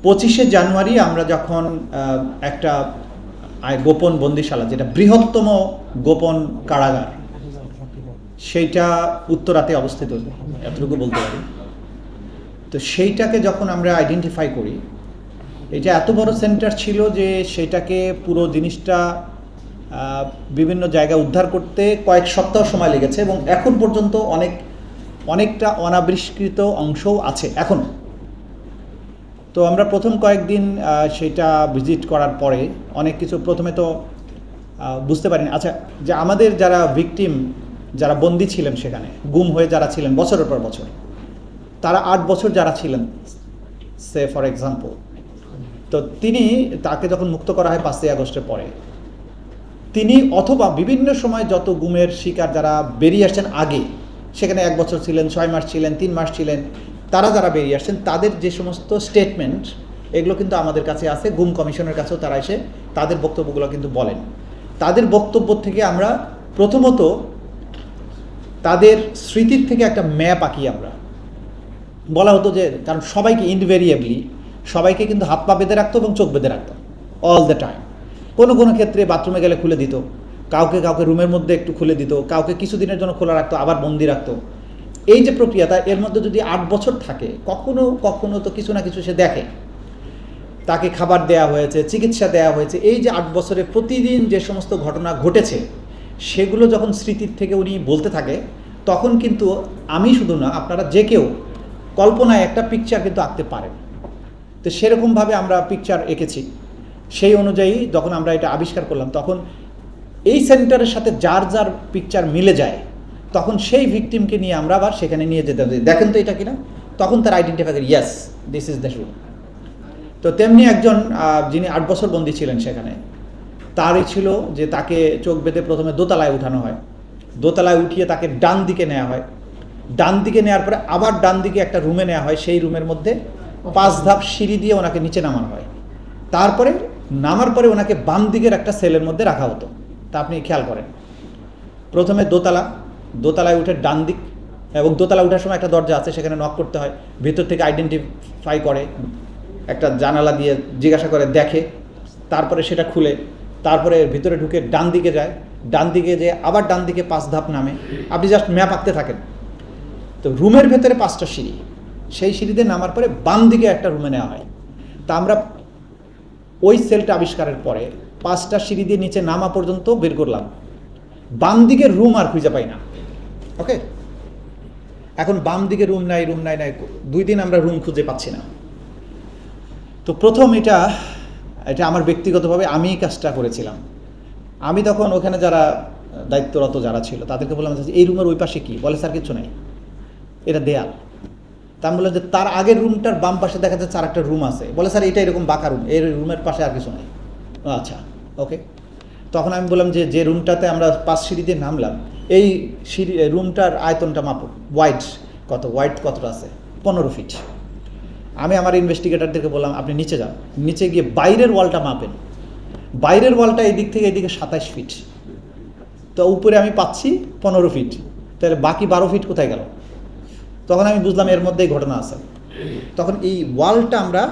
25শে জানুয়ারি আমরা যখন একটা গোপন বন্দিশালা, যেটা বৃহত্তম গোপন কারাগার, সেইটা উত্তরাতে অবস্থিত, এতটুকু বলতে পারি। তো সেইটাকে যখন আমরা আইডেন্টিফাই করি, এটা এত বড় সেন্টার ছিল যে সেটাকে পুরো জিনিসটা বিভিন্ন জায়গায় উদ্ধার করতে কয়েক সপ্তাহ সময় লেগেছে এবং এখন পর্যন্ত অনেকটা অনাবিষ্কৃত অংশও আছে এখন। তো আমরা প্রথম কয়েকদিন সেটা ভিজিট করার পরে অনেক কিছু প্রথমে তো বুঝতে পারিনি। আচ্ছা, যে আমাদের যারা ভিকটিম, যারা বন্দী ছিলেন সেখানে, গুম হয়ে যারা ছিলেন বছরের পর বছর, তারা 8 বছর যারা ছিলেন, সে ফর এক্সাম্পল, তো তাকে যখন মুক্ত করা হয় 5ই আগস্টের পরে, তিনি অথবা বিভিন্ন সময় যত গুমের শিকার যারা বেরিয়ে আসছেন আগে, সেখানে 1 বছর ছিলেন, 6 মাস ছিলেন, 3 মাস ছিলেন, তারা যারা বেরিয়ে আসছেন তাদের যে সমস্ত স্টেটমেন্ট, এগুলো কিন্তু আমাদের কাছে আছে। গুম কমিশনের কাছেও তারা এসে তাদের বক্তব্যগুলো কিন্তু বলেন। তাদের বক্তব্য থেকে আমরা প্রথমত তাদের স্মৃতির থেকে একটা ম্যাপ আঁকি আমরা। বলা হতো যে, কারণ সবাইকে ইনভেরিয়েবলি সবাইকে কিন্তু হাত পা বেঁধে রাখতো এবং চোখ বেঁধে রাখতো অল দ্য টাইম। কোনো কোনো ক্ষেত্রে বাথরুমে গেলে খুলে দিত, কাউকে রুমের মধ্যে একটু খুলে দিত, কাউকে কিছুদিনের জন্য খোলা রাখতো, আবার বন্দি রাখতো। এই যে প্রক্রিয়াটা, এর মধ্যে যদি 8 বছর থাকে, কখনো কখনো তো কিছু না কিছু সে দেখে। তাকে খাবার দেয়া হয়েছে, চিকিৎসা দেয়া হয়েছে। এই যে 8 বছরে প্রতিদিন যে সমস্ত ঘটনা ঘটেছে, সেগুলো যখন স্মৃতির থেকে উনি বলতে থাকে, তখন কিন্তু আমি শুধু না, আপনারা যে কেউ কল্পনায় একটা পিকচার কিন্তু আঁকতে পারেন। তো সেরকমভাবে আমরা পিকচার এঁকেছি। সেই অনুযায়ী যখন আমরা এটা আবিষ্কার করলাম, তখন এই সেন্টারের সাথে যার যার পিকচার মিলে যায়, তখন সেই ভিকটিমকে নিয়ে আমরা আবার সেখানে নিয়ে যেতে হবে, দেখেন তো এটা কিনা। তখন তার আইডেন্টিফাই করে, yes, this is the room. তো তেমনি একজন যিনি 8 বছর বন্দী ছিলেন সেখানে, তারই ছিল যে তাকে চোখ বেঁধে প্রথমে দোতলায় উঠানো হয়। দোতলায় উঠিয়ে তাকে ডান দিকে নেওয়া হয়। ডান দিকে নেওয়ার পরে আবার ডান দিকে একটা রুমে নেওয়া হয়। সেই রুমের মধ্যে 5 ধাপ সিঁড়ি দিয়ে ওনাকে নিচে নামানো হয়। তারপরে নামার পরে ওনাকে বাম দিকের একটা সেলের মধ্যে রাখা হতো। তা আপনি খেয়াল করেন, প্রথমে দোতলায় উঠে ডান দিক, এবং দোতলা উঠার সময় একটা দরজা আছে, সেখানে নক করতে হয়। ভিতর থেকে আইডেন্টিফাই করে, একটা জানালা দিয়ে জিজ্ঞাসা করে, দেখে, তারপরে সেটা খুলে, তারপরে ভিতরে ঢুকে ডান দিকে যায়। ডান দিকে যেয়ে আবার ডান দিকে 5 ধাপ নামে। আপনি জাস্ট ম্যাপ আঁকতে থাকেন। তো রুমের ভেতরে 5টা সিঁড়ি, সেই সিঁড়িতে নামার পরে বাম দিকে একটা রুমে নেওয়া হয়। তা আমরা ওই সেলটা আবিষ্কারের পরে 5টা সিঁড়ি দিয়ে নিচে নামা পর্যন্ত বের করলাম। বাম দিকের রুম আর খুঁজে পাই না। ওকে, এখন বাম দিকে রুম নাই 2 দিন আমরা রুম খুঁজে পাচ্ছি না। তো প্রথম এটা আমার ব্যক্তিগতভাবে আমি কাজটা করেছিলাম। আমি তখন ওখানে যারা দায়িত্বরত যারা ছিল তাদেরকে বললাম, এই রুমের ওই পাশে কি? বলে, স্যার কিছু নাই, এটা দেয়াল। তা আমি বললাম যে তার আগের রুমটার বাম পাশে দেখা যাচ্ছে আর একটা রুম আছে। বলে, স্যার এটা এরকম বাঁকা রুম, এই রুমের পাশে আর কিছু নেই। আচ্ছা, ওকে। তখন আমি বললাম যে রুমটাতে আমরা 5 সিঁড়ি দিয়ে নামলাম, এই রুমটার আয়তনটা মাপো, ওয়াইড কতটা আছে? 15 ফিট। আমি আমার ইনভেস্টিগেটরদেরকে বললাম, আপনি নিচে যান, নিচে গিয়ে বাইরের ওয়ালটা মাপেন। বাইরের ওয়ালটা এদিক থেকে এদিকে 27 ফিট। তো উপরে আমি পাচ্ছি 15 ফিট, তাহলে বাকি 12 ফিট কোথায় গেল? তখন আমি বুঝলাম এর মধ্যেই ঘটনা আছে। তখন এই ওয়ালটা আমরা,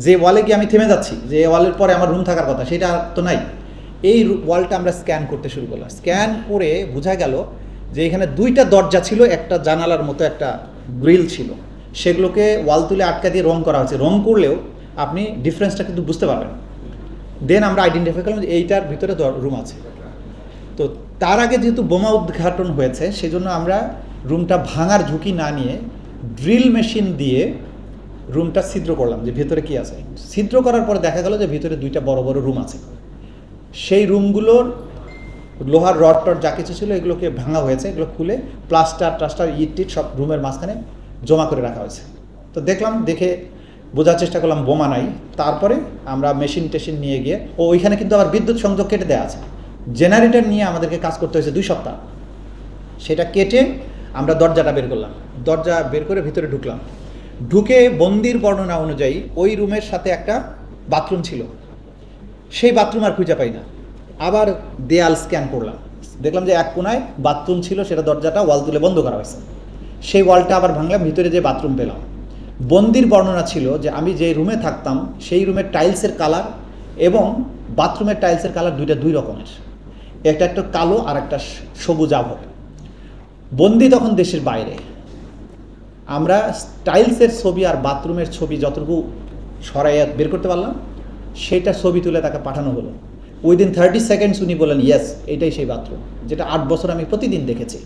যে ওয়ালে গিয়ে আমি থেমে যাচ্ছি, যে ওয়ালের পরে আমার রুম থাকার কথা, সেটা তো নাই, এই ওয়ালটা আমরা স্ক্যান করতে শুরু করলাম। স্ক্যান করে বোঝা গেল যে এখানে 2টা দরজা ছিল, একটা জানালার মতো একটা গ্রিল ছিল, সেগুলোকে ওয়াল তুলে আটকা দিয়ে রং করা হয়েছে। রং করলেও আপনি ডিফারেন্সটা কিন্তু বুঝতে পারবেন। দেন আমরা আইডেন্টিফাই করলাম যে এইটার ভিতরে রুম আছে। তো তার আগে যেহেতু বোমা উদ্ঘাটন হয়েছে, সেই জন্য আমরা রুমটা ভাঙার ঝুঁকি না নিয়ে ড্রিল মেশিন দিয়ে রুমটা ছিদ্র করলাম যে ভেতরে কি আছে। ছিদ্র করার পরে দেখা গেল যে ভিতরে 2টা বড় বড় রুম আছে। সেই রুমগুলোর লোহার রড টড যা কিছু ছিল এগুলোকে ভাঙা হয়েছে, এগুলো খুলে প্লাস্টার ইট সব রুমের মাঝখানে জমা করে রাখা হয়েছে। তো দেখে বোঝার চেষ্টা করলাম বোমা নাই। তারপরে আমরা মেশিন নিয়ে গিয়ে, ওইখানে কিন্তু আবার বিদ্যুৎ সংযোগ কেটে দেওয়া আছে, জেনারেটর নিয়ে আমাদেরকে কাজ করতে হয়েছে 2 সপ্তাহ। সেটা কেটে আমরা দরজাটা বের করলাম। দরজা বের করে ভিতরে ঢুকে বন্দির বর্ণনা অনুযায়ী ওই রুমের সাথে একটা বাথরুম ছিল, সেই বাথরুম আর খুঁজে পাই না। আবার দেয়াল স্ক্যান করলাম, দেখলাম যে এক কোনায় বাথরুম ছিল, সেটা দরজাটা ওয়াল তুলে বন্ধ করা হয়েছে। সেই ওয়ালটা আবার ভাঙলাম, ভিতরে যে বাথরুম পেলাম। বন্দির বর্ণনা ছিল যে আমি যে রুমে থাকতাম সেই রুমের টাইলসের কালার এবং বাথরুমের টাইলসের কালার দুই রকমের, একটা কালো আর একটা সবুজ আভ। বন্দি তখন দেশের বাইরে, আমরা টাইলসের ছবি আর বাথরুমের ছবি যতটুকু সরাইয়া বের করতে পারলাম সেটা ছবি তুলে তাকে পাঠানো হলো। উইদিন 30 সেকেন্ডস উনি বললেন ইয়েস, এটাই সেই বাথরুম যেটা 8 বছর আমি প্রতিদিন দেখেছি।